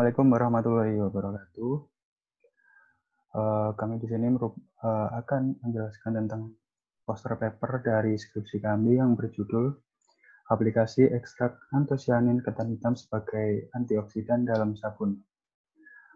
Assalamualaikum warahmatullahi wabarakatuh. Kami di sini akan menjelaskan tentang poster paper dari skripsi kami yang berjudul Aplikasi Ekstrak Antosianin Ketan Hitam sebagai Antioksidan dalam Sabun.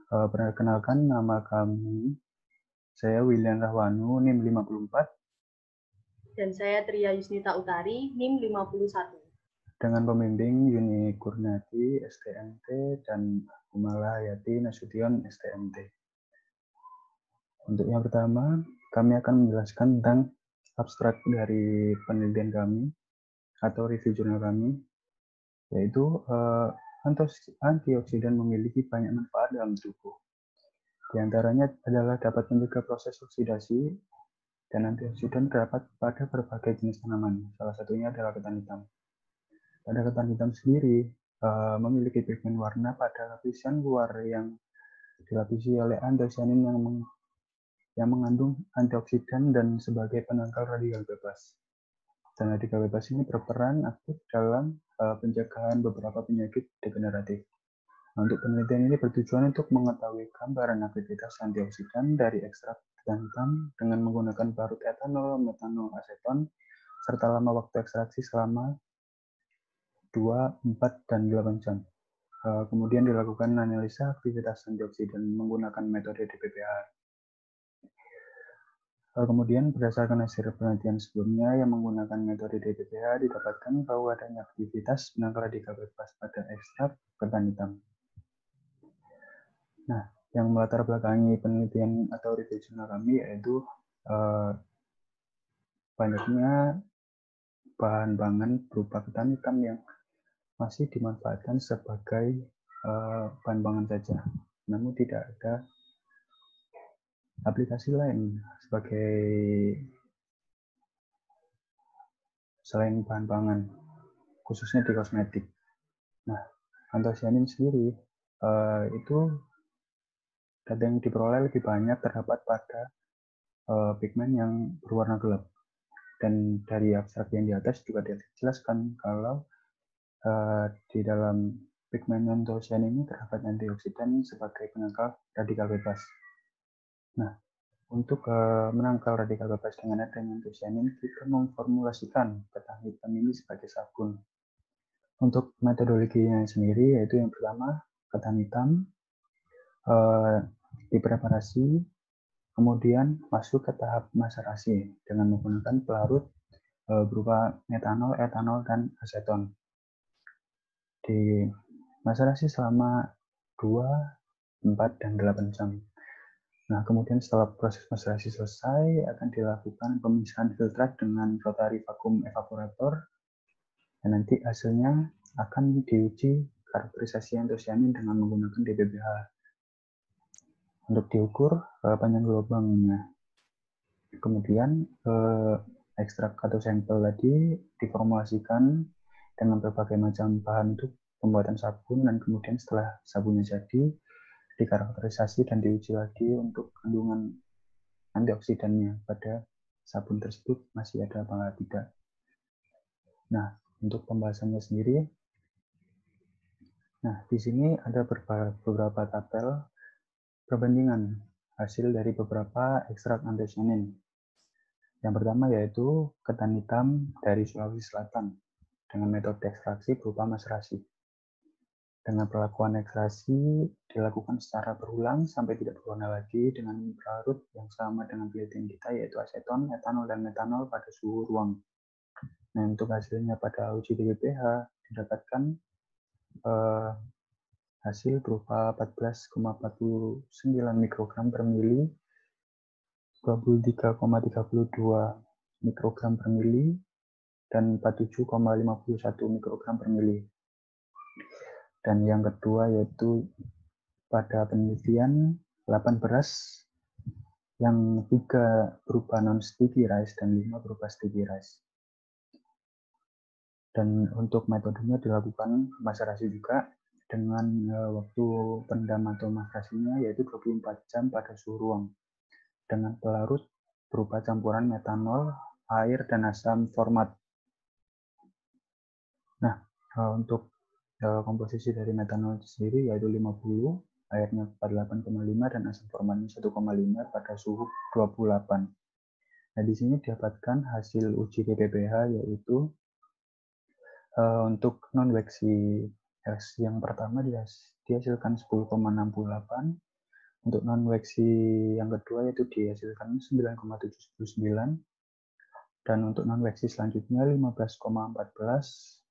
Perkenalkan, nama kami, saya William Rahwanu, NIM 54. Dan saya Tria Yusnita Utari, NIM 51. Dengan pembimbing Yuni Kurniati, STMT, dan Umala Hayati Nasution, STMT. Untuk yang pertama, kami akan menjelaskan tentang abstrak dari penelitian kami atau review jurnal kami, yaitu antioksidan memiliki banyak manfaat dalam tubuh. Di antaranya adalah dapat mencegah proses oksidasi, dan antioksidan terdapat pada berbagai jenis tanaman. Salah satunya adalah ketan hitam. Pada ketan hitam sendiri memiliki pigmen warna pada lapisan luar yang dilapisi oleh antosianin yang mengandung antioksidan dan sebagai penangkal radikal bebas. Dan radikal bebas ini berperan aktif dalam pencegahan beberapa penyakit degeneratif. Untuk penelitian ini bertujuan untuk mengetahui gambaran aktivitas antioksidan dari ekstrak ketan hitam dengan menggunakan parut etanol, metanol, aseton, serta lama waktu ekstraksi selama 2, 4, dan 8 jam. Kemudian dilakukan analisa aktivitas antioksidan menggunakan metode DPPH. Kemudian berdasarkan hasil penelitian sebelumnya yang menggunakan metode DPPH didapatkan bahwa adanya aktivitas penangkal radikal bebas pada ekstrak ketan hitam. Nah, yang melatar belakangi penelitian atau review jurnal kami yaitu banyaknya bahan pangan berupa ketan hitam yang masih dimanfaatkan sebagai bahan pangan saja, namun tidak ada aplikasi lain sebagai selain bahan pangan, khususnya di kosmetik. Nah, antosianin sendiri itu data yang diperoleh lebih banyak terdapat pada pigmen yang berwarna gelap. Dan dari abstrak yang di atas juga dijelaskan kalau di dalam pigmen antosianin ini terdapat antioksidan sebagai penangkal radikal bebas. Nah, untuk menangkal radikal bebas dengan adanya antosianin, kita memformulasikan ketan hitam ini sebagai sabun. Untuk metodologinya sendiri, yaitu yang pertama, ketan hitam dipreparasi, kemudian masuk ke tahap maserasi dengan menggunakan pelarut berupa metanol, etanol, dan aseton. Di maserasi selama 2, 4, dan 8 jam. Nah, kemudian setelah proses maserasi selesai, akan dilakukan pemisahan filtrat dengan rotary vacuum evaporator, dan nanti hasilnya akan diuji karakterisasi antosianin dengan menggunakan DPPH. Untuk diukur panjang gelombangnya. Kemudian ekstrak atau sampel tadi diformulasikan dengan berbagai macam bahan untuk pembuatan sabun, dan kemudian setelah sabunnya jadi, dikarakterisasi dan diuji lagi untuk kandungan antioksidannya pada sabun tersebut masih ada apa tidak. Nah, untuk pembahasannya sendiri, nah di sini ada beberapa tabel perbandingan hasil dari beberapa ekstrak antosianin. Yang pertama yaitu ketan hitam dari Sulawesi Selatan dengan metode ekstraksi berupa maserasi. Dengan perlakuan ekstraksi dilakukan secara berulang sampai tidak berwarna lagi dengan pelarut yang sama dengan penelitian kita yaitu aseton, etanol, dan metanol pada suhu ruang. Nah, untuk hasilnya pada uji DPPH didapatkan hasil berupa 14,49 mikrogram per mili, 23,32 mikrogram per mili, dan 47,51 mikrogram per mili. Dan yang kedua yaitu pada penelitian 8 beras yang 3 berupa non-sticky rice dan 5 berupa sticky rice. Dan untuk metodenya dilakukan maserasi juga dengan waktu pendam atau maserasinya yaitu 24 jam pada suhu ruang dengan pelarut berupa campuran metanol, air, dan asam format. Nah, untuk komposisi dari metanol sendiri yaitu 50, airnya 48,5 dan asam formalin 1,5 pada suhu 28. Nah, di sini didapatkan hasil uji DPPH yaitu untuk non-waxy yang pertama dihasilkan 10,68, untuk non-waxy yang kedua yaitu dihasilkan 9,79, dan untuk non-waxy selanjutnya 15,14,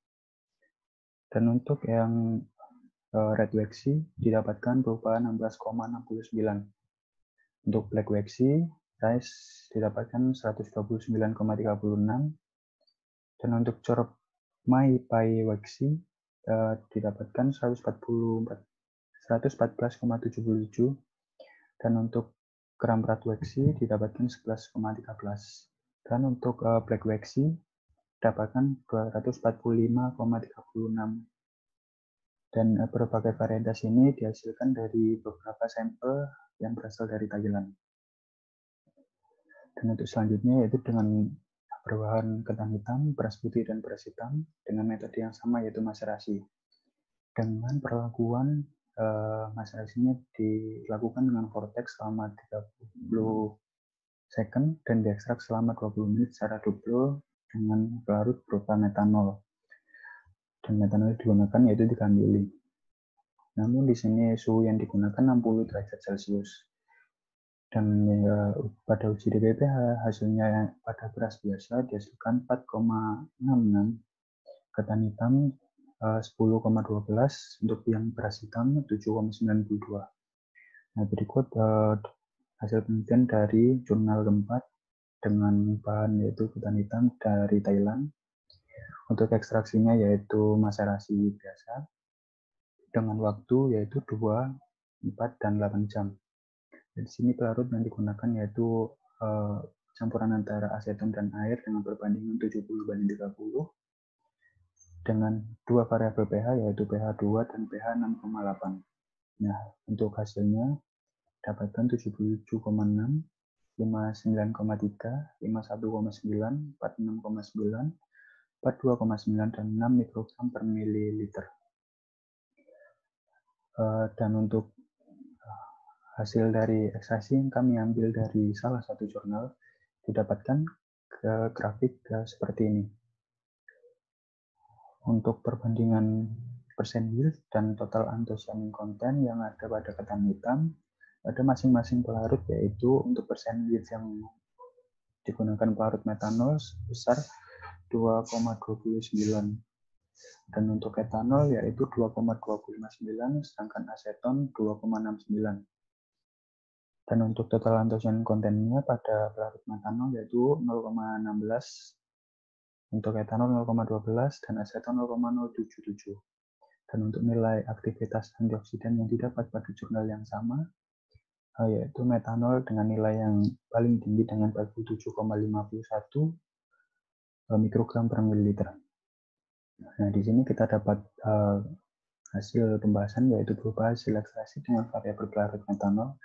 dan untuk yang red waxy didapatkan berupa 16,69. Untuk black waxy size didapatkan 129,36, dan untuk Cormai Pai waxy didapatkan 114,77, dan untuk Kramrat waxy didapatkan 11,13, dan untuk black waxy didapatkan 245,36. Dan berbagai varietas ini dihasilkan dari beberapa sampel yang berasal dari Thailand. Dan untuk selanjutnya yaitu dengan berbahan ketan hitam, beras putih, dan beras hitam dengan metode yang sama yaitu maserasi. Dengan perlakuan maserasinya dilakukan dengan vortex selama 30 second dan diekstrak selama 20 menit secara double dengan pelarut berupa metanol. Dan metanol digunakan yaitu 3 mili. Namun di sini suhu yang digunakan 60 derajat Celcius. Dan pada uji DPPH hasilnya pada beras biasa dihasilkan 4,66, ketan hitam 10,12, untuk yang beras hitam 7,92. Nah, berikut hasil penelitian dari jurnal keempat dengan bahan yaitu ketan hitam dari Thailand. Untuk ekstraksinya yaitu maserasi biasa dengan waktu yaitu 2, 4, dan 8 jam. Di sini pelarut yang digunakan yaitu campuran antara aseton dan air dengan perbandingan 70:30 dengan 2 variabel pH yaitu pH 2 dan pH 6,8. Nah, untuk hasilnya dapatkan 77,6, 59,3, 51,9, 46,9, 42,9, dan 6 mikrogram per mililiter. Dan untuk hasil dari ekstraksi yang kami ambil dari salah satu jurnal didapatkan ke grafik seperti ini. Untuk perbandingan persen yield dan total anthocyanin content yang ada pada ketan hitam pada masing-masing pelarut, yaitu untuk persen yield yang digunakan pelarut metanol sebesar 2,29, dan untuk etanol yaitu 2,259, sedangkan aseton 2,69. Dan untuk total anthocyanin kontennya pada pelarut metanol yaitu 0,16, untuk etanol 0,12, dan aseton 0,077. Dan untuk nilai aktivitas antioksidan yang didapat pada jurnal yang sama yaitu metanol dengan nilai yang paling tinggi dengan 47,51 mikrogram per mililiter. Nah, di sini kita dapat hasil pembahasan yaitu berupa hasil ekstraksi dengan variabel pelarut metanol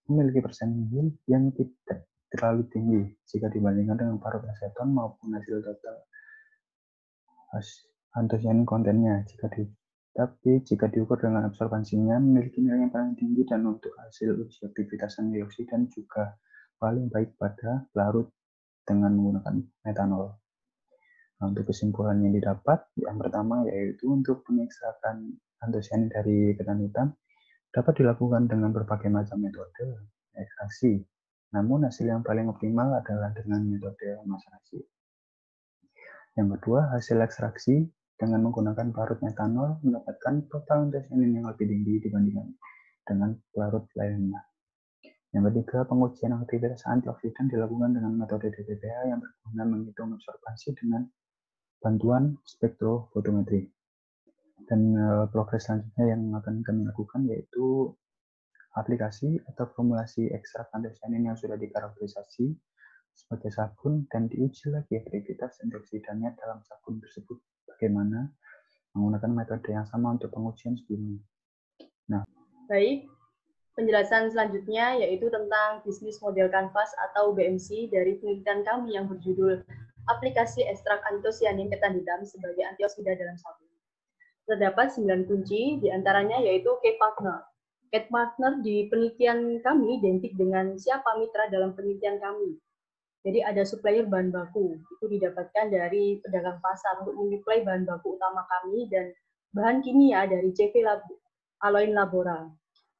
memiliki persen yield yang tidak terlalu tinggi jika dibandingkan dengan pelarut aseton maupun hasil total anthocyanin kontennya. Tapi jika diukur dengan absorbansinya memiliki nilai yang paling tinggi, dan untuk hasil uji aktivitas antioksidan juga paling baik pada pelarut dengan menggunakan metanol. Nah, untuk kesimpulan yang didapat, yang pertama yaitu untuk pengekstrakan anthocyanin dari ketan hitam dapat dilakukan dengan berbagai macam metode ekstraksi. Namun hasil yang paling optimal adalah dengan metode maserasi. Yang kedua, hasil ekstraksi dengan menggunakan pelarut metanol mendapatkan total anthocyanin yang lebih tinggi dibandingkan dengan pelarut lainnya. Yang ketiga, pengujian aktivitas antioksidan dilakukan dengan metode DPPH yang berguna menghitung absorbansi dengan bantuan spektrofotometri. Dan progres selanjutnya yang akan kami lakukan yaitu aplikasi atau formulasi ekstrak anthocyanin yang sudah dikarakterisasi sebagai sabun dan diuji lagi aktivitas antioksidannya dalam sabun tersebut bagaimana menggunakan metode yang sama untuk pengujian sebelumnya. Nah, baik. Penjelasan selanjutnya yaitu tentang bisnis model kanvas atau BMC dari penelitian kami yang berjudul aplikasi ekstrak anthocyanin ketan hitam sebagai antioksidan dalam sabun. Terdapat 9 kunci, diantaranya yaitu key partner. Key partner di penelitian kami identik dengan siapa mitra dalam penelitian kami. Jadi ada supplier bahan baku, itu didapatkan dari pedagang pasar untuk menyuplai bahan baku utama kami dan bahan kimia dari CV Aloin Labora.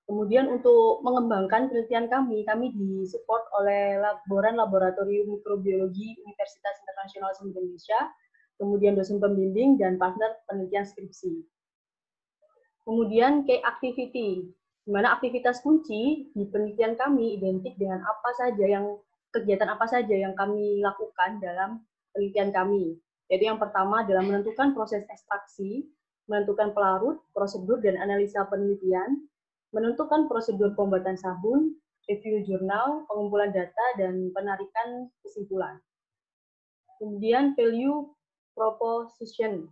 Kemudian untuk mengembangkan penelitian kami disupport oleh Laboratorium Mikrobiologi Universitas Internasional Indonesia, kemudian dosen pembimbing dan partner penelitian skripsi. Kemudian key activity, di mana aktivitas kunci di penelitian kami identik dengan kegiatan apa saja yang kami lakukan dalam penelitian kami. Yaitu yang pertama adalah menentukan proses ekstraksi, menentukan pelarut, prosedur dan analisa penelitian, menentukan prosedur pembuatan sabun, review jurnal, pengumpulan data, dan penarikan kesimpulan. Kemudian value proposition.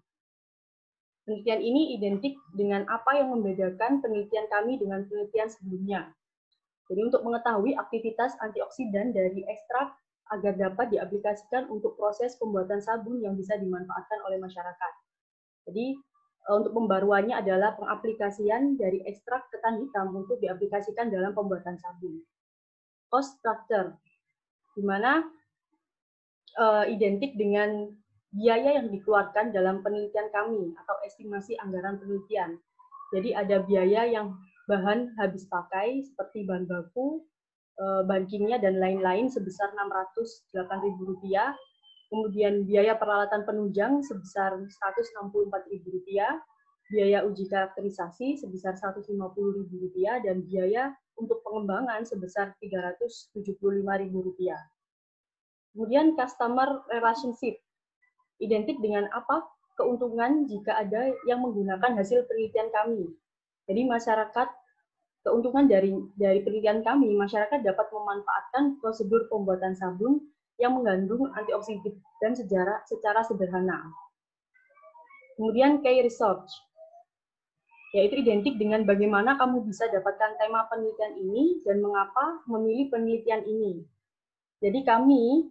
Penelitian ini identik dengan apa yang membedakan penelitian kami dengan penelitian sebelumnya. Jadi untuk mengetahui aktivitas antioksidan dari ekstrak agar dapat diaplikasikan untuk proses pembuatan sabun yang bisa dimanfaatkan oleh masyarakat. Jadi untuk pembaruannya adalah pengaplikasian dari ekstrak ketan hitam untuk diaplikasikan dalam pembuatan sabun. Cost structure, di mana identik dengan biaya yang dikeluarkan dalam penelitian kami atau estimasi anggaran penelitian. Jadi ada biaya yang bahan habis pakai seperti bahan baku, bahan kimia, dan lain-lain sebesar Rp608.000, kemudian biaya peralatan penunjang sebesar Rp164.000, biaya uji karakterisasi sebesar Rp150.000, dan biaya untuk pengembangan sebesar Rp375.000. Kemudian customer relationship, identik dengan apa? Keuntungan jika ada yang menggunakan hasil penelitian kami. Jadi masyarakat, keuntungan dari penelitian kami, masyarakat dapat memanfaatkan prosedur pembuatan sabun yang mengandung antioksidan secara sederhana. Kemudian key research, yaitu identik dengan bagaimana kamu bisa dapatkan tema penelitian ini dan mengapa memilih penelitian ini. Jadi kami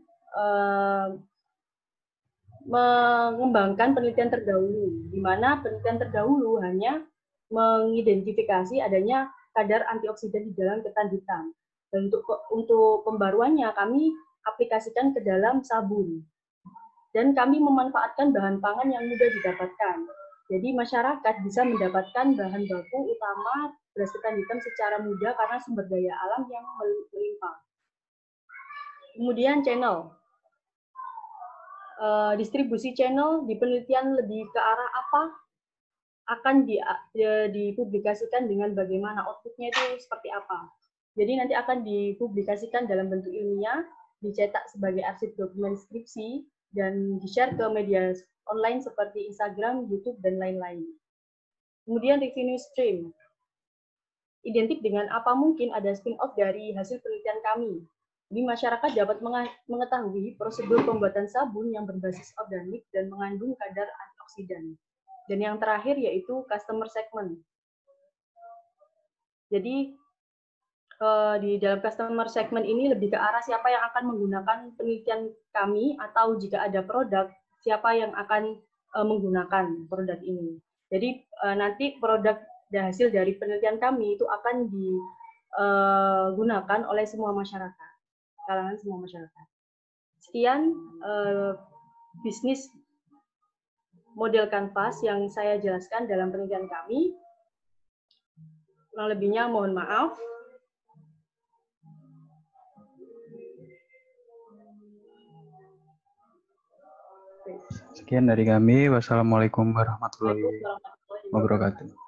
mengembangkan penelitian terdahulu, di mana penelitian terdahulu hanya mengidentifikasi adanya kadar antioksidan di dalam ketan hitam. Dan untuk pembaruannya kami aplikasikan ke dalam sabun. Dan kami memanfaatkan bahan pangan yang mudah didapatkan. Jadi masyarakat bisa mendapatkan bahan baku utama beras ketan hitam secara mudah karena sumber daya alam yang melimpah. Kemudian channel. Distribusi channel di penelitian lebih ke arah apa? Akan dipublikasikan dengan bagaimana, outputnya itu seperti apa. Jadi nanti akan dipublikasikan dalam bentuk ilmiah, dicetak sebagai arsip dokumen skripsi, dan di-share ke media online seperti Instagram, YouTube, dan lain-lain. Kemudian revenue stream. Identik dengan apa mungkin ada spin-off dari hasil penelitian kami. Jadi masyarakat dapat mengetahui prosedur pembuatan sabun yang berbasis organik dan mengandung kadar antioksidan. Dan yang terakhir yaitu customer segment. Jadi di dalam customer segment ini lebih ke arah siapa yang akan menggunakan penelitian kami, atau jika ada produk, siapa yang akan menggunakan produk ini. Jadi nanti produk dan hasil dari penelitian kami itu akan digunakan oleh semua masyarakat, kalangan semua masyarakat. Sekian bisnis model kanvas yang saya jelaskan dalam penelitian kami. Kurang lebihnya mohon maaf. Sekian dari kami. Wassalamualaikum warahmatullahi wabarakatuh.